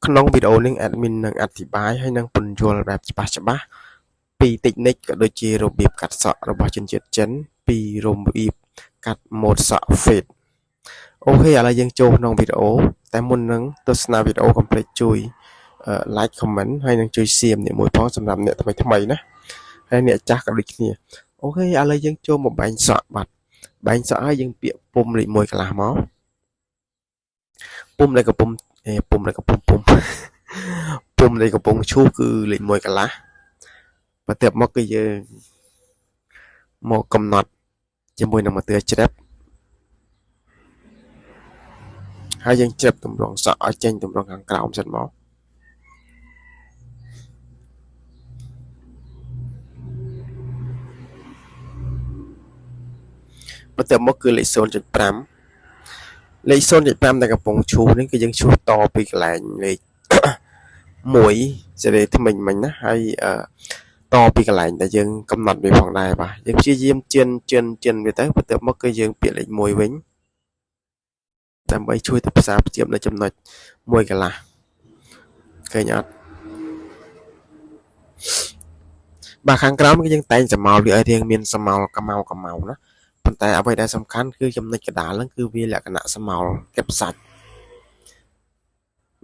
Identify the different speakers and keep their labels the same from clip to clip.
Speaker 1: ក្នុងវីដេអូនេះ admin នឹងអធិប្បាយហើយនឹងពន្យល់បែបច្បាស់ពី technique ក៏ដូចជារបៀបកាត់សក់របស់ជនជាតិចិនពីរបៀបកាត់ម៉ូដសក់ fade អូខេឥឡូវយើងចូលក្នុងវីដេអូតែមុននឹងទស្សនាវីដេអូកុំភ្លេចជួយ like comment ហើយនឹងជួយ share ម្នាក់មួយផងសម្រាប់អ្នកថ្មីណាហើយអ្នកចាស់ក៏ដូចគ្នាអូខេឥឡូវយើងចូលមកបែងសក់បាទបែងសក់ហើយយើងពាក់ពុំលេខ1កន្លះមកពុំដែលកំពុងពុំដែលកំពុងឈូសគឺលេខ1កន្លះបន្ទាប់មកគឺយើងមកកំណត់ជាមួយនឹងម៉ាទឿជ្រាបហើយយើងជ្រាបទម្រង់សក់ឲ្យចេញទម្រង់ខាងក្រោមសិនមកបន្ទាប់មកគឺលេខ 0.5 លេខ 0.5 ដែលកំពុងឈូសនេះគឺយើងឈូសតពីកន្លែងលេខ1សេរីថ្មិញមិញណាហើយតពីកន្លែងដែលយើងកំណត់វាផងដែរបាទយើងព្យាយាមជិនវាទៅបន្ទាប់មកគឺយើងពាក់លេខ1វិញដើម្បីជួយទៅផ្សារភ្ជាប់នៅចំណុច1កន្លះឃើញអត់បាទខាងក្រោមគឺយើងតែងសម្ោលវាឲ្យរាងមានសម្ោលកម៉ៅណាប៉ុន្តែអ្វីដែលសំខាន់គឺចំណុចកណ្ដាលហ្នឹងគឺវាលក្ខណៈសម្ោលកែបសាច់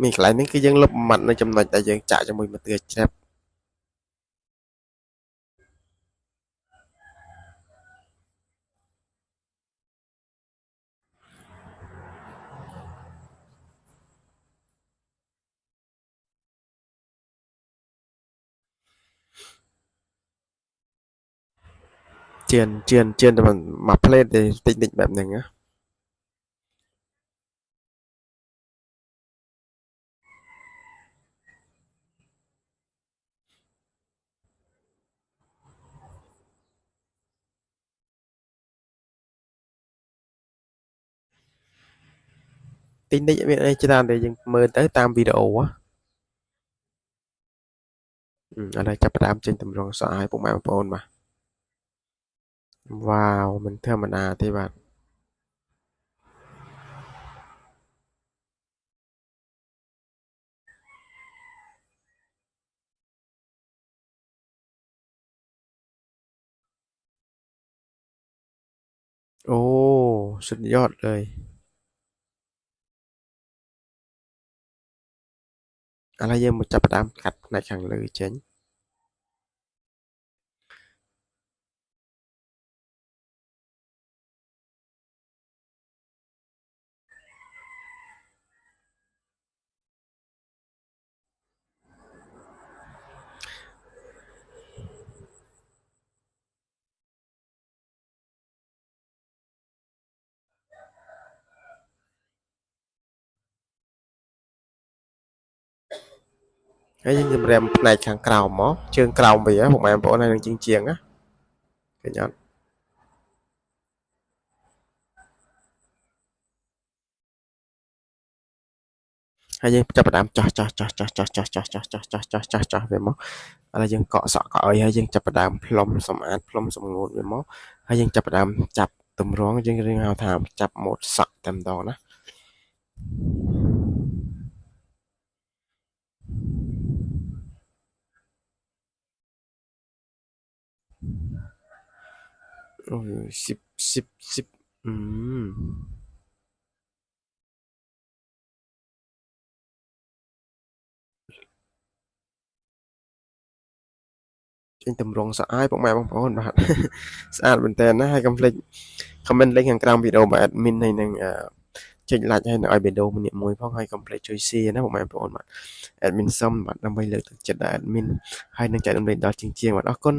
Speaker 1: មានកន្លែងនេះគឺយើងលុបបំបត្តិនៅចំណុចដែលយើងចាក់ជាមួយម៉ាទឿជ្រាបជឿនតែមកផ្លេតទេតិចបែបហ្នឹងណាតិចមានអីច្រើនតែយើងមើលទៅតាមវីដេអូឥឡូវចាប់ផ្ដើមចេញទម្រង់សក់ឲ្យពុកម៉ែបងប្អូនបាទវ៉ាវមិនធម្មតាទេបាទអូសុទ្ធយអดเลยឥឡូវយើងមកចាប់ផ្ដើមកាត់ផ្នែកខាងលើចេញហើយយើងសម្រាមផ្នែកខាងក្រោមមកជើងក្រោមវាពុកម៉ែបងប្អូនហើយនឹងជាងណាឃើញអត់ហើយយើងចាប់ផ្ដើមចោះវាមកឥឡូវយើងកក់សក់កក់អីហើយយើងចាប់ផ្ដើមផ្លុំសម្អាតផ្លុំសម្ងួតវាមកហើយយើងចាប់ផ្ដើមចាប់ទម្រង់យើងហៅថាចាប់ម៉ូដសក់តែម្ដងណាអូ10ចេញទម្រង់សក់ឲ្យពុកម៉ែបងប្អូនបាទស្អាតមែនតើណាហើយកុំភ្លេច comment លេខខាងក្រោមវីដេអូបាទ admin ហើយនឹងចុច like ហើយនៅឲ្យវីដេអូម្នាក់មួយផងហើយកុំភ្លេចជួយ share ណាពុកម៉ែបងប្អូនបាទ admin សុំបាទដើម្បីលើកទឹកចិត្តដល់ admin ហើយនឹងចែករំលែកដល់ជាងបាទអរគុណ